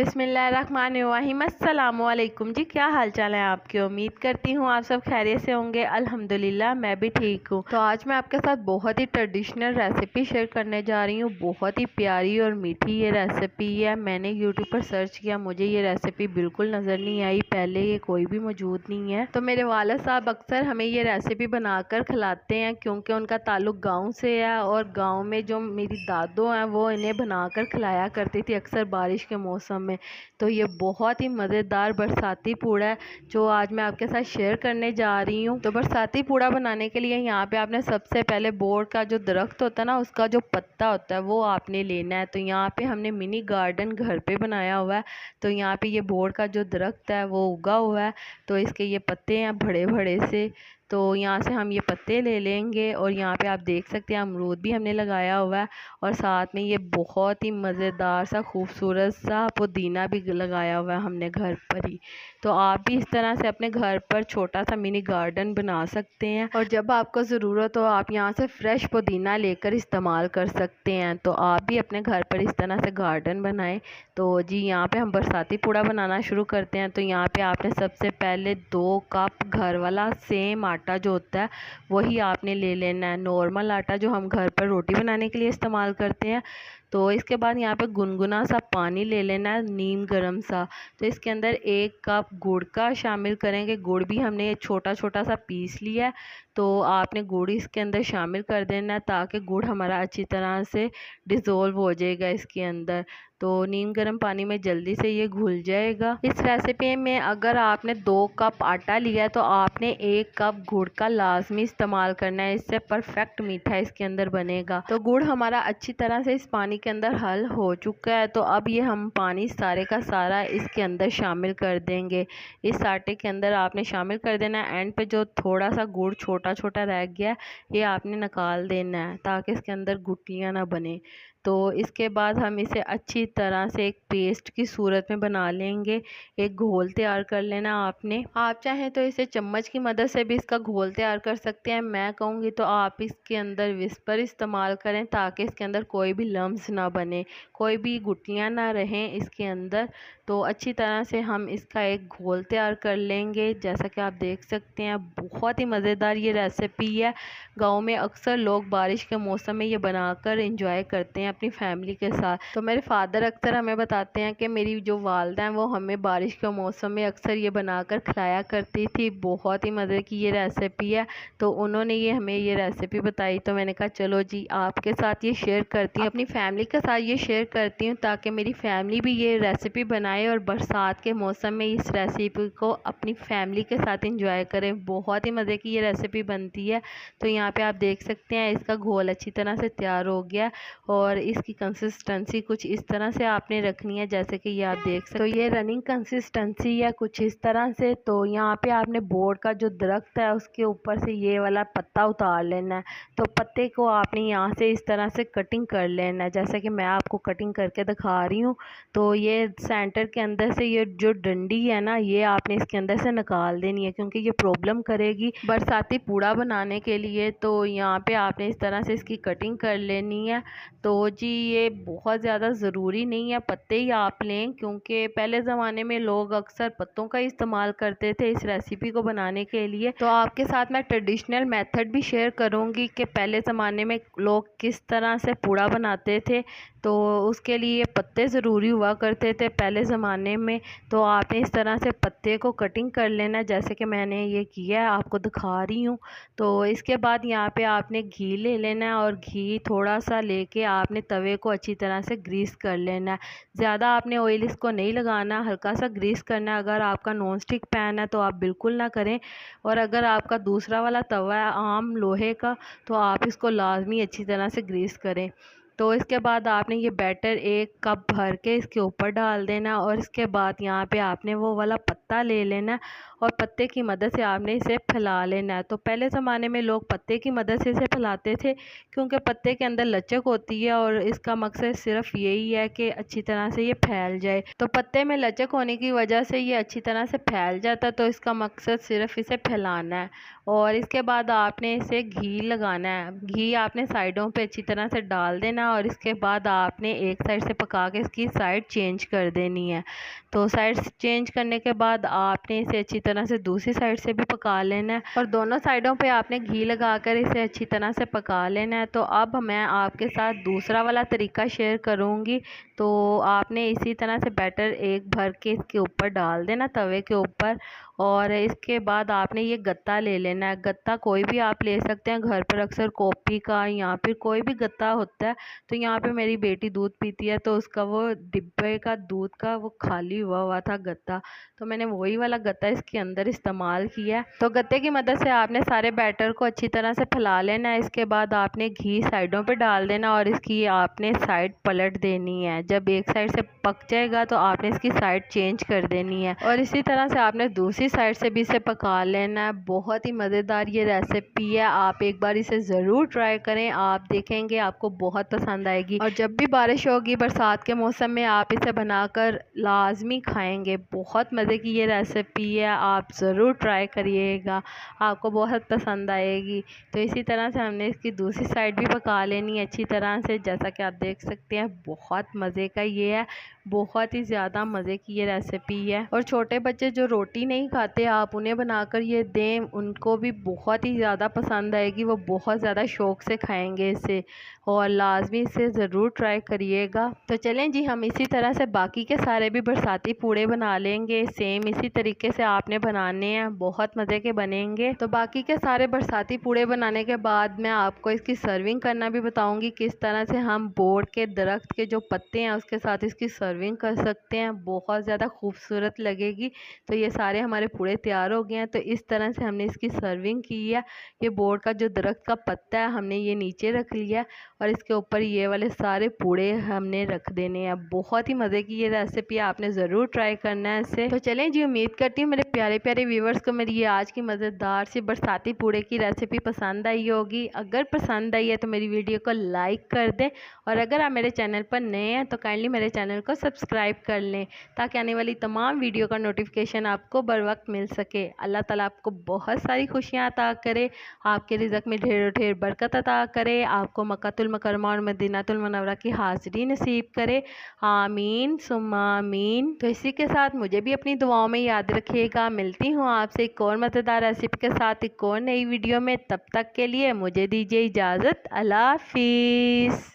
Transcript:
बिस्मिल्लाहिर्रहमानिर्रहीम। अस्सलामुअलैकुम जी, क्या हाल चाल है आपकी। उम्मीद करती हूँ आप सब खैरियत से होंगे। अल्हम्दुलिल्लाह मैं भी ठीक हूँ। तो आज मैं आपके साथ बहुत ही ट्रेडिशनल रेसिपी शेयर करने जा रही हूँ। बहुत ही प्यारी और मीठी ये रेसिपी है। मैंने यूट्यूब पर सर्च किया, मुझे ये रेसिपी बिल्कुल नज़र नहीं आई, पहले ये कोई भी मौजूद नहीं है। तो मेरे वालिद साहब अक्सर हमें ये रेसिपी बनाकर खिलाते हैं क्योंकि उनका ताल्लुक गाँव से है और गाँव में जो मेरी दादो हैं वो इन्हें बनाकर खिलाया करती थी अक्सर बारिश के मौसम में। तो ये बहुत ही मज़ेदार बरसाती पूड़ा है जो आज मैं आपके साथ शेयर करने जा रही हूँ। तो बरसाती पूड़ा बनाने के लिए यहाँ पे आपने सबसे पहले बोर्ड का जो दरख्त होता है ना, उसका जो पत्ता होता है वो आपने लेना है। तो यहाँ पे हमने मिनी गार्डन घर पे बनाया हुआ है। तो यहाँ पे ये बोर्ड का जो दरख्त है वो उगा हुआ है, तो इसके ये पत्ते हैं बड़े बड़े से। तो यहाँ से हम ये पत्ते ले लेंगे और यहाँ पे आप देख सकते हैं अमरूद भी हमने लगाया हुआ है और साथ में ये बहुत ही मज़ेदार सा खूबसूरत सा पुदीना भी लगाया हुआ है हमने घर पर ही। तो आप भी इस तरह से अपने घर पर छोटा सा मिनी गार्डन बना सकते हैं और जब आपको ज़रूरत हो आप यहाँ से फ्रेश पुदीना लेकर इस्तेमाल कर सकते हैं। तो आप भी अपने घर पर इस तरह से गार्डन बनाएं। तो जी यहाँ पे हम बरसाती पूड़ा बनाना शुरू करते हैं। तो यहाँ पे आपने सबसे पहले 2 कप घर वाला सेम आटा जो होता है वही आपने ले लेना है, नॉर्मल आटा जो हम घर पर रोटी बनाने के लिए इस्तेमाल करते हैं। तो इसके बाद यहाँ पे गुनगुना सा पानी ले लेना है, नीम गरम सा। तो इसके अंदर 1 कप गुड़ का शामिल करेंगे। गुड़ भी हमने छोटा छोटा सा पीस लिया है। तो आपने गुड़ इसके अंदर शामिल कर देना है ताकि गुड़ हमारा अच्छी तरह से डिज़ोल्व हो जाएगा इसके अंदर। तो नीम गर्म पानी में जल्दी से ये घुल जाएगा। इस रेसिपी में अगर आपने 2 कप आटा लिया है तो आपने 1 कप गुड़ का लाजमी इस्तेमाल करना है, इससे परफेक्ट मीठा इसके अंदर बनेगा। तो गुड़ हमारा अच्छी तरह से इस पानी के अंदर हल हो चुका है। तो अब ये हम पानी सारे का सारा इसके अंदर शामिल कर देंगे। इस आटे के अंदर आपने शामिल कर देना है। एंड पे जो थोड़ा सा गुड़ छोटा छोटा रह गया ये आपने निकाल देना है ताकि इसके अंदर गुठलियाँ ना बने। तो इसके बाद हम इसे अच्छी तरह से एक पेस्ट की सूरत में बना लेंगे। एक घोल तैयार कर लेना आपने। आप चाहें तो इसे चम्मच की मदद से भी इसका घोल तैयार कर सकते हैं। मैं कहूँगी तो आप इसके अंदर विस्पर इस्तेमाल करें ताकि इसके अंदर कोई भी लम्स ना बने, कोई भी गुठलियाँ ना रहें इसके अंदर। तो अच्छी तरह से हम इसका एक घोल तैयार कर लेंगे। जैसा कि आप देख सकते हैं बहुत ही मज़ेदार ये रेसिपी है। गाँव में अक्सर लोग बारिश के मौसम में ये बनाकर इंजॉय करते हैं अपनी फैमिली के साथ। तो मेरे फादर अक्सर हमें बताते हैं कि मेरी जो वालदा हैं वो हमें बारिश के मौसम में अक्सर ये बनाकर खिलाया करती थी। बहुत ही मज़े की ये रेसिपी है। तो उन्होंने ये हमें ये रेसिपी बताई तो मैंने कहा चलो जी आपके साथ ये शेयर करती हूँ, अपनी फैमिली के साथ ये शेयर करती हूँ ताकि मेरी फैमिली भी ये रेसिपी बनाए और बरसात के मौसम में इस रेसिपी को अपनी फैमिली के साथ इंजॉय करें। बहुत ही मज़े की ये रेसिपी बनती है। तो यहाँ पे आप देख सकते हैं इसका घोल अच्छी तरह से तैयार हो गया और इसकी कंसिस्टेंसी कुछ इस तरह से आपने रखनी है जैसे कि ये आप देख सकते हो। तो ये रनिंग कंसिस्टेंसी है कुछ इस तरह से। तो यहाँ पे आपने बोर्ड का जो दरख्त है उसके ऊपर से ये वाला पत्ता उतार लेना है। तो पत्ते को आपने यहाँ से इस तरह से कटिंग कर लेना है जैसे कि मैं आपको कटिंग करके दिखा रही हूँ। तो ये सेंटर के अंदर से ये जो डंडी है ना ये आपने इसके अंदर से निकाल देनी है क्योंकि ये प्रॉब्लम करेगी बरसाती पूड़ा बनाने के लिए। तो यहाँ पे आपने इस तरह से इसकी कटिंग कर लेनी है। तो जी ये बहुत ज़्यादा ज़रूरी नहीं है पत्ते ही आप लें क्योंकि पहले ज़माने में लोग अक्सर पत्तों का इस्तेमाल करते थे इस रेसिपी को बनाने के लिए। तो आपके साथ मैं ट्रेडिशनल मेथड भी शेयर करूँगी कि पहले ज़माने में लोग किस तरह से पूड़ा बनाते थे। तो उसके लिए पत्ते ज़रूरी हुआ करते थे पहले ज़माने में। तो आपने इस तरह से पत्ते को कटिंग कर लेना जैसे कि मैंने ये किया है आपको दिखा रही हूँ। तो इसके बाद यहाँ पे आपने घी ले लेना है और घी थोड़ा सा लेके आपने तवे को अच्छी तरह से ग्रीस कर लेना है। ज़्यादा आपने ऑयल इसको नहीं लगाना, हल्का सा ग्रीस करना है। अगर आपका नॉन स्टिक पैन है तो आप बिल्कुल ना करें और अगर आपका दूसरा वाला तवा है आम लोहे का तो आप इसको लाजमी अच्छी तरह से ग्रीस करें। तो इसके बाद आपने ये बैटर 1 कप भर के इसके ऊपर डाल देना और इसके बाद यहाँ पे आपने वो वाला पत्ता ले लेना और पत्ते की मदद से आपने इसे फैला लेना है। तो पहले ज़माने में लोग पत्ते की मदद से इसे फैलाते थे क्योंकि पत्ते के अंदर लचक होती है और इसका मकसद सिर्फ यही है कि अच्छी तरह से ये फैल जाए। तो पत्ते में लचक होने की वजह से ये अच्छी तरह से फैल जाता है। तो इसका मकसद सिर्फ इसे फैलाना है और इसके बाद आपने इसे घी लगाना है। घी आपने साइडों पे अच्छी तरह से डाल देना लेना और इसके बाद आपने एक साइड से पका के इसकी साइड चेंज कर देनी है। तो साइड चेंज करने के बाद आपने इसे अच्छी तरह से दूसरी साइड से भी पका लेना है और दोनों साइडों पे आपने घी लगाकर इसे अच्छी तरह से पका लेना है। तो अब मैं आपके साथ दूसरा वाला तरीका शेयर करूँगी। तो आपने इसी तरह से बैटर एक भर के इसके ऊपर डाल देना तवे के ऊपर और इसके बाद आपने ये गत्ता ले लेना है। गत्ता कोई भी आप ले सकते हैं, घर पर अक्सर कॉफ़ी का या फिर कोई भी गत्ता होता है। तो यहाँ पे मेरी बेटी दूध पीती है तो उसका वो डिब्बे का दूध का वो खाली हुआ था गत्ता, तो मैंने वही वाला गत्ता इसके अंदर इस्तेमाल किया। तो गत्ते की मदद से आपने सारे बैटर को अच्छी तरह से फैला लेना है। इसके बाद आपने घी साइडों पे डाल देना और इसकी आपने साइड पलट देनी है। जब एक साइड से पक जाएगा तो आपने इसकी साइड चेंज कर देनी है और इसी तरह से आपने दूसरी साइड से भी इसे पका लेना है। बहुत ही मज़ेदार ये रेसिपी है, आप एक बार इसे ज़रूर ट्राई करें, आप देखेंगे आपको बहुत पसंद आएगी। और जब भी बारिश होगी बरसात के मौसम में आप इसे बनाकर लाजमी खाएंगे। बहुत मज़े की ये रेसिपी है, आप ज़रूर ट्राई करिएगा, आपको बहुत पसंद आएगी। तो इसी तरह से हमने इसकी दूसरी साइड भी पका लेनी है अच्छी तरह से। जैसा कि आप देख सकते हैं बहुत मज़े का ये है, बहुत ही ज़्यादा मज़े की ये रेसिपी है। और छोटे बच्चे जो रोटी नहीं खाते आप उन्हें बनाकर ये दें, उनको भी बहुत ही ज़्यादा पसंद आएगी, वो बहुत ज़्यादा शौक़ से खाएंगे इसे और लाजमी इसे ज़रूर ट्राई करिएगा। तो चलें जी, हम इसी तरह से बाकी के सारे भी बरसाती पूड़े बना लेंगे। सेम इसी तरीके से आपने बनाने हैं, बहुत मज़े के बनेंगे। तो बाकी के सारे बरसाती पूड़े बनाने के बाद मैं आपको इसकी सर्विंग करना भी बताऊंगी, किस तरह से हम बोर्ड के दरख्त के जो पत्ते हैं उसके साथ इसकी सर्विंग कर सकते हैं, बहुत ज़्यादा खूबसूरत लगेगी। तो ये सारे हमारे पूड़े तैयार हो गए हैं। तो इस तरह से हमने इसकी सर्विंग की है। ये बोर्ड का जो दरख्त का पत्ता है हमने ये नीचे रख लिया और इसके ऊपर ये वाले सारे पूड़े हमने रख देने हैं। बहुत ही मज़े की ये रेसिपी आपने ज़रूर ट्राई करना है इसे। तो चलें जी, उम्मीद करती हूँ मेरे प्यारे प्यारे व्यूवर्स को मेरी ये आज की मज़ेदार सी बरसाती पूड़े की रेसिपी पसंद आई होगी। अगर पसंद आई है तो मेरी वीडियो को लाइक कर दें और अगर आप मेरे चैनल पर नए हैं तो काइंडली मेरे चैनल को सब्सक्राइब कर लें ताकि आने वाली तमाम वीडियो का नोटिफिकेशन आपको बर वक्त मिल सके। अल्लाह ताला आपको बहुत सारी खुशियाँ अता करे, आपके रिज़्क़ में ढेर ढेर बरकत अता करे, आपको मक्कातुल मुकर्रमा और मदीनातुल मुनव्वरा की हाज़िरी नसीब करे। आमीन सुम्मा आमीन। तो इसी के साथ मुझे भी अपनी दुआओं में याद रखिएगा। मिलती हूँ आपसे एक और मज़ेदार रेसिपी के साथ एक और नई वीडियो में। तब तक के लिए मुझे दीजिए इजाज़त। अल्लाह हाफ़िज़।